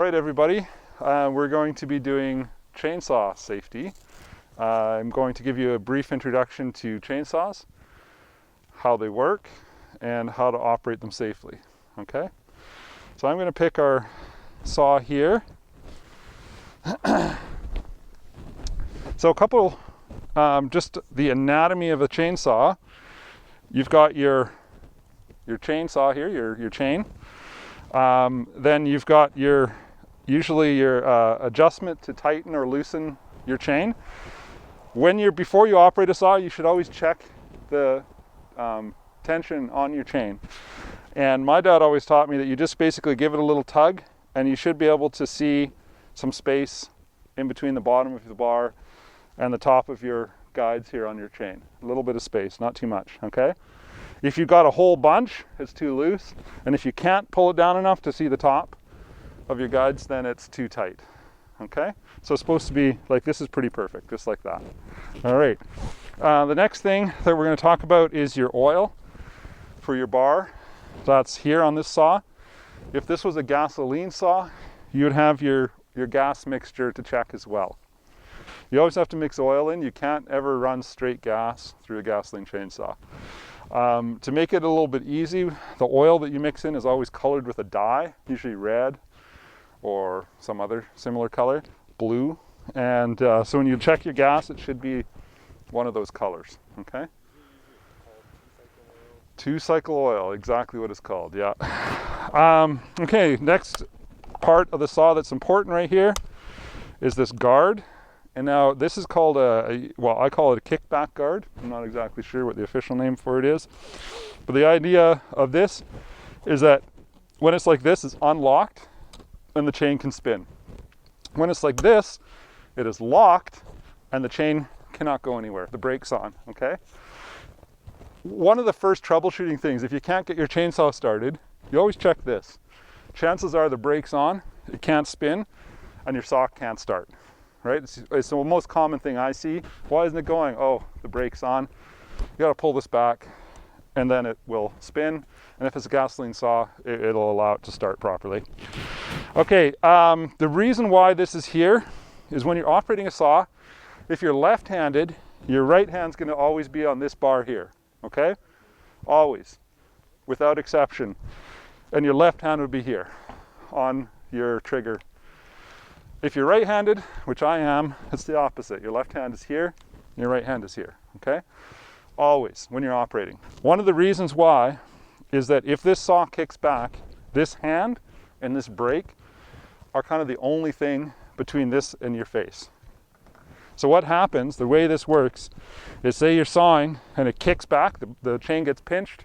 All right, everybody, we're going to be doing chainsaw safety. I'm going to give you a brief introduction to chainsaws, how they work, and how to operate them safely, okay? So I'm going to pick our saw here. So a couple, just the anatomy of a chainsaw. You've got your chainsaw here, your chain. Then you've got usually your adjustment to tighten or loosen your chain. Before you operate a saw, you should always check the tension on your chain. And my dad always taught me that you just basically give it a little tug, and you should be able to see some space in between the bottom of the bar and the top of your guides here on your chain. A little bit of space, not too much, okay? If you've got a whole bunch, it's too loose. And if you can't pull it down enough to see the top of your guides, then it's too tight, okay? So it's supposed to be like, this is pretty perfect, just like that. All right, the next thing that we're gonna talk about is your oil for your bar. That's here on this saw. If this was a gasoline saw, you would have your gas mixture to check as well. You always have to mix oil in. You can't ever run straight gas through a gasoline chainsaw. To make it a little bit easy, the oil that you mix in is always colored with a dye, usually red or some other similar color, blue. And so when you check your gas, it should be one of those colors, okay? Two-cycle oil, exactly what it's called, yeah. Okay, next part of the saw that's important right here is this guard. And now this is called well, I call it a kickback guard. I'm not exactly sure what the official name for it is. But the idea of this is that when it's like this, it's unlocked and the chain can spin. When it's like this, it is locked and the chain cannot go anywhere. The brake's on, okay? One of the first troubleshooting things, if you can't get your chainsaw started, you always check this. Chances are the brake's on, it can't spin, and your saw can't start. Right? It's the most common thing I see. Why isn't it going? Oh, the brake's on. You gotta pull this back and then it will spin. And if it's a gasoline saw, it'll allow it to start properly. Okay, the reason why this is here is when you're operating a saw, if you're left-handed, your right hand's gonna always be on this bar here, okay? Always, without exception. And your left hand would be here on your trigger. If you're right-handed, which I am, it's the opposite. Your left hand is here, and your right hand is here, okay? Always, when you're operating. One of the reasons why is that if this saw kicks back, this hand and this brake are kind of the only thing between this and your face. So what happens, the way this works, is say you're sawing and it kicks back, the chain gets pinched,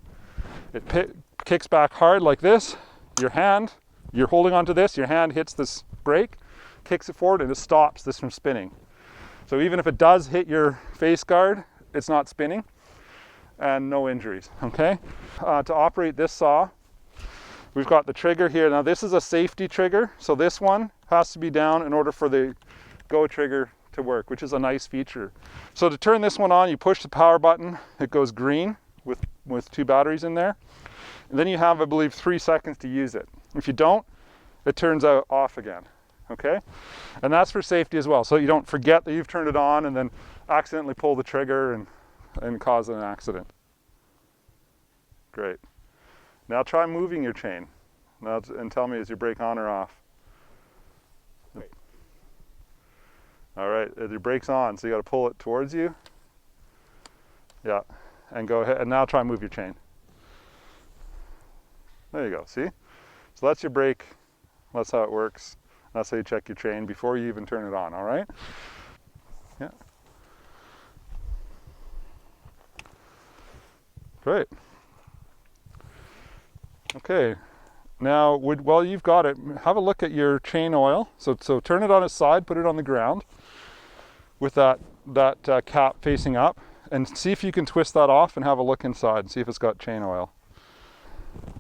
it kicks back hard like this, your hand, you're holding onto this, your hand hits this brake, kicks it forward and it stops this from spinning. So even if it does hit your face guard, it's not spinning and no injuries, okay? To operate this saw, we've got the trigger here. Now this is a safety trigger, so this one has to be down in order for the go trigger to work, which is a nice feature. So to turn this one on, you push the power button, it goes green with 2 batteries in there. And then you have, I believe, 3 seconds to use it. If you don't, it turns out off again. Okay, and that's for safety as well, so you don't forget that you've turned it on and then accidentally pull the trigger and cause an accident. Great. Now try moving your chain and tell me, is your brake on or off? Wait. All right, your brake's on, so you got to pull it towards you. Yeah, and go ahead, and now try and move your chain. There you go, see? So that's your brake, that's how it works. That's how you check your chain before you even turn it on, all right? Yeah. Great. Okay, now while you've got it, have a look at your chain oil. So turn it on its side, put it on the ground with that cap facing up, and see if you can twist that off and have a look inside and see if it's got chain oil.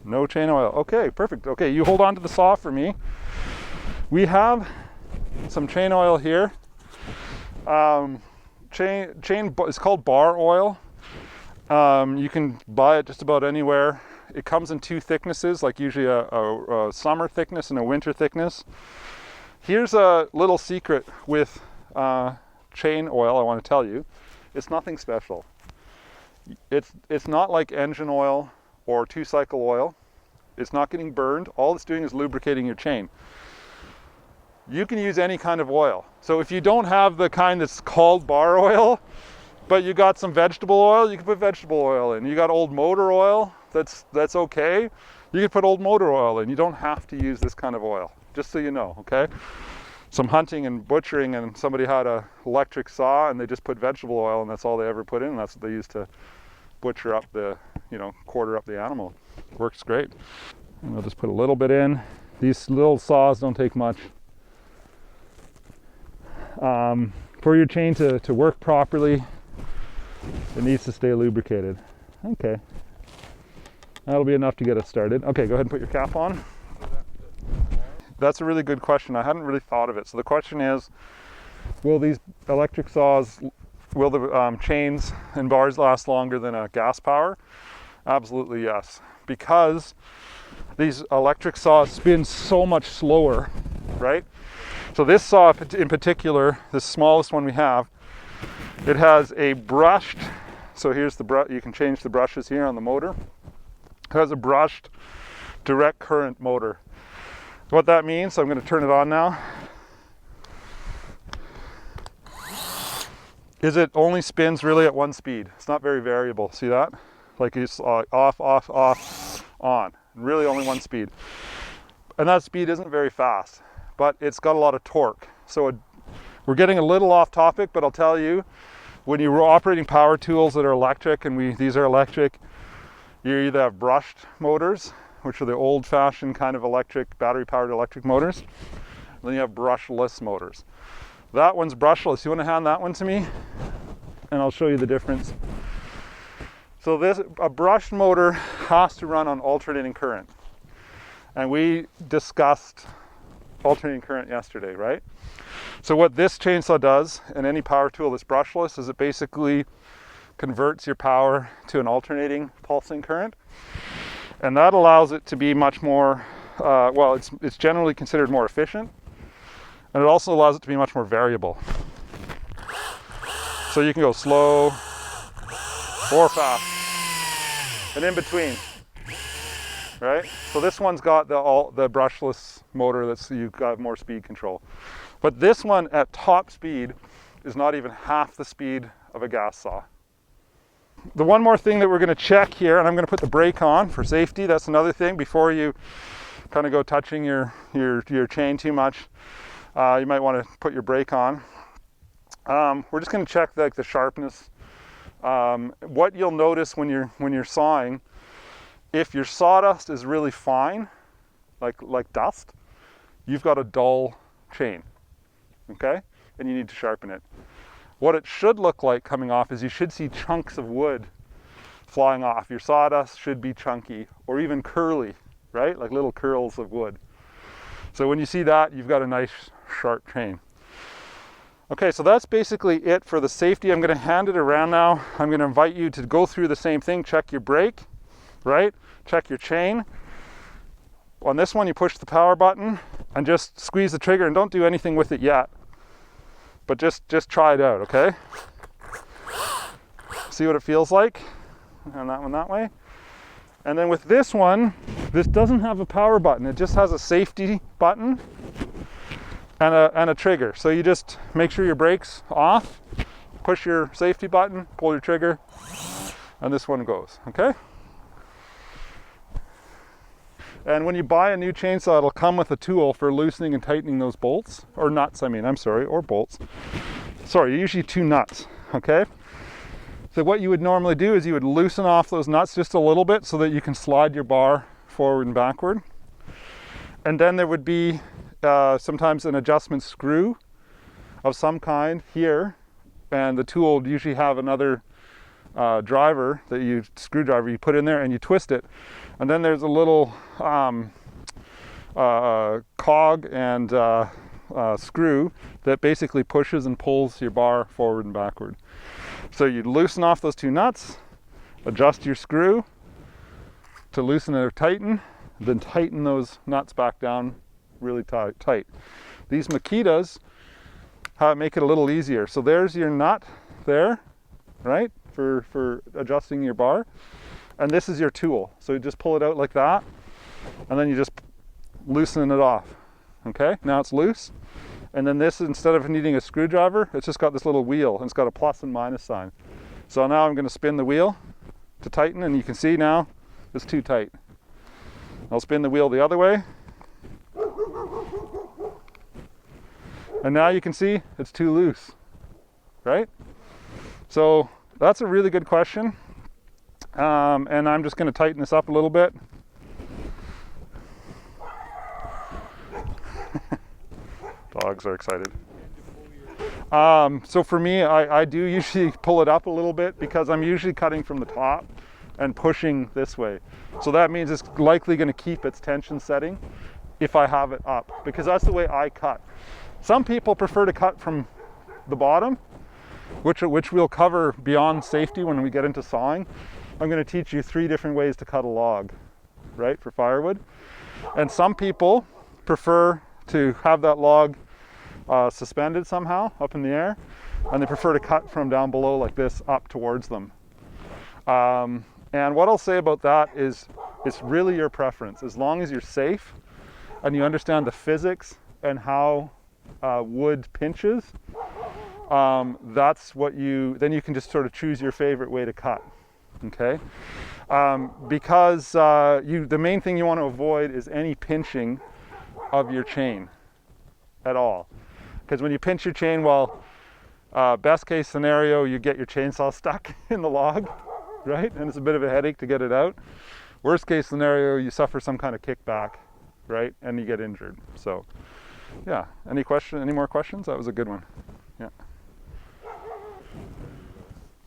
No chain oil. Okay, perfect. Okay, you hold on to the saw for me. We have some chain oil here. It's called bar oil. You can buy it just about anywhere. It comes in 2 thicknesses, like usually a summer thickness and a winter thickness. Here's a little secret with chain oil I want to tell you. It's nothing special. It's not like engine oil or two-cycle oil. It's not getting burned. All it's doing is lubricating your chain. You can use any kind of oil. So if you don't have the kind that's called bar oil, but you got some vegetable oil, you can put vegetable oil in. You got old motor oil, that's okay. You can put old motor oil in. You don't have to use this kind of oil, just so you know, okay? Some hunting and butchering, and somebody had an electric saw and they just put vegetable oil and that's all they ever put in, and that's what they use to butcher up the, quarter up the animal. Works great. And I'll just put a little bit in. These little saws don't take much. For your chain to work properly, it needs to stay lubricated. Okay. That'll be enough to get us started. Okay, go ahead and put your cap on. That's a really good question. I hadn't really thought of it. So the question is, will these electric saws, will the chains and bars last longer than a gas power? Absolutely yes. Because these electric saws spin so much slower, right? So this saw in particular, the smallest one we have, it has a brushed, so here's the brush, you can change the brushes here on the motor. It has a brushed direct current motor. What that means, so I'm going to turn it on now, is it only spins really at one speed. It's not very variable, see that? Like it's off, off, off, on. Really only one speed. And that speed isn't very fast, but it's got a lot of torque. So we're getting a little off topic, but I'll tell you, when you're operating power tools that are electric, and these are electric, you either have brushed motors, which are the old-fashioned kind of electric, battery-powered electric motors. Then you have brushless motors. That one's brushless. You want to hand that one to me? And I'll show you the difference. So a brushed motor has to run on alternating current. And we discussed alternating current yesterday, right? So what this chainsaw does, and any power tool that's brushless, is it basically converts your power to an alternating pulsing current. And that allows it to be much more, it's generally considered more efficient. And it also allows it to be much more variable. So you can go slow or fast and in between, right? So this one's got the brushless motor that's, you've got more speed control. But this one at top speed is not even half the speed of a gas saw. The one more thing that we're going to check here, and I'm going to put the brake on for safety. That's another thing before you kind of go touching your chain too much. You might want to put your brake on. We're just going to check the sharpness. What you'll notice when you're sawing, if your sawdust is really fine, like dust, you've got a dull chain, okay? And you need to sharpen it. What it should look like coming off is you should see chunks of wood flying off. Your sawdust should be chunky or even curly, right? Like little curls of wood. So when you see that, you've got a nice sharp chain. Okay, so that's basically it for the safety. I'm going to hand it around now. I'm going to invite you to go through the same thing. Check your brake, right? Check your chain. On this one, you push the power button and just squeeze the trigger, and don't do anything with it yet. But just try it out, okay? See what it feels like? And that one that way. And then with this one, this doesn't have a power button. It just has a safety button and a trigger. So you just make sure your brake's off, push your safety button, pull your trigger, and this one goes, okay? And when you buy a new chainsaw, it'll come with a tool for loosening and tightening those bolts, or nuts, or bolts. Sorry, usually 2 nuts, okay? So what you would normally do is you would loosen off those nuts just a little bit so that you can slide your bar forward and backward. And then there would be sometimes an adjustment screw of some kind here, and the tool would usually have another screwdriver you put in there and you twist it. And then there's a little cog and screw that basically pushes and pulls your bar forward and backward. So you loosen off those 2 nuts, adjust your screw to loosen or tighten, then tighten those nuts back down really tight. These Makitas make it a little easier. So there's your nut there, right, for adjusting your bar. And this is your tool. So you just pull it out like that, and then you just loosen it off. Okay, now it's loose. And then this, instead of needing a screwdriver, it's just got this little wheel, and it's got a plus and minus sign. So now I'm going to spin the wheel to tighten, and you can see now it's too tight. I'll spin the wheel the other way. And now you can see it's too loose, right? So that's a really good question. And I'm just going to tighten this up a little bit. Dogs are excited. So for me, I do usually pull it up a little bit because I'm usually cutting from the top and pushing this way. So that means it's likely going to keep its tension setting if I have it up, because that's the way I cut. Some people prefer to cut from the bottom, which we'll cover beyond safety when we get into sawing. I'm going to teach you 3 different ways to cut a log, right, for firewood. And some people prefer to have that log suspended somehow up in the air, and they prefer to cut from down below like this up towards them. And what I'll say about that is it's really your preference. As long as you're safe and you understand the physics and how wood pinches, that's what then you can just sort of choose your favorite way to cut, okay? Because the main thing you want to avoid is any pinching of your chain at all. Because when you pinch your chain, well, best case scenario, you get your chainsaw stuck in the log, right? And it's a bit of a headache to get it out. Worst case scenario, you suffer some kind of kickback, right? And you get injured. So, yeah. Any more questions? That was a good one. Yeah.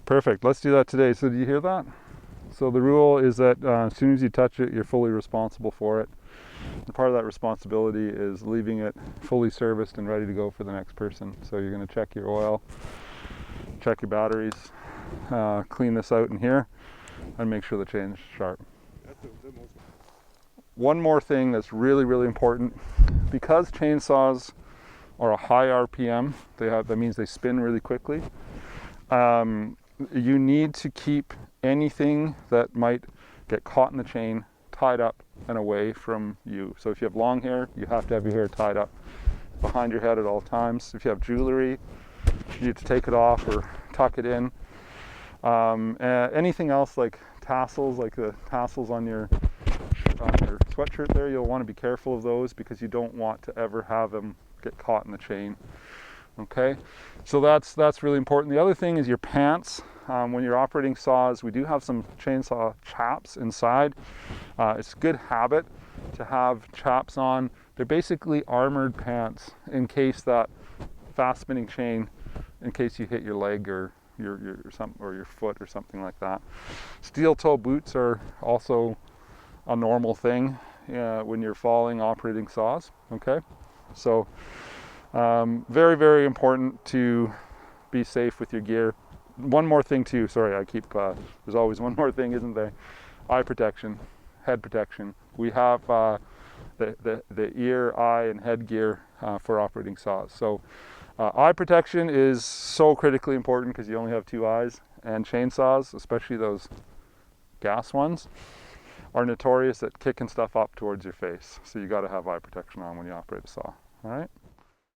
Perfect. Let's do that today. So, do you hear that? So the rule is that as soon as you touch it, you're fully responsible for it. And part of that responsibility is leaving it fully serviced and ready to go for the next person. So you're going to check your oil, check your batteries, clean this out in here, and make sure the chain's sharp. One more thing that's really, really important, because chainsaws are a high RPM, that means they spin really quickly. You need to keep anything that might get caught in the chain tied up and away from you. So if you have long hair, you have to have your hair tied up behind your head at all times. If you have jewelry, you need to take it off or tuck it in. Anything else like tassels, like the tassels on your sweatshirt there, you'll want to be careful of those because you don't want to ever have them get caught in the chain. Okay, so that's really important. The other thing is your pants. When you're operating saws, we do have some chainsaw chaps inside. It's a good habit to have chaps on. They're basically armored pants in case that fast spinning chain, in case you hit your leg or your foot or something like that. Steel toe boots are also a normal thing when you're falling operating saws. Okay, so very, very important to be safe with your gear. One more thing too, sorry, there's always one more thing, isn't there? Eye protection, head protection. We have the ear, eye, and head gear for operating saws. So eye protection is so critically important because you only have 2 eyes, and chainsaws, especially those gas ones, are notorious at kicking stuff up towards your face. So you got to have eye protection on when you operate a saw, all right?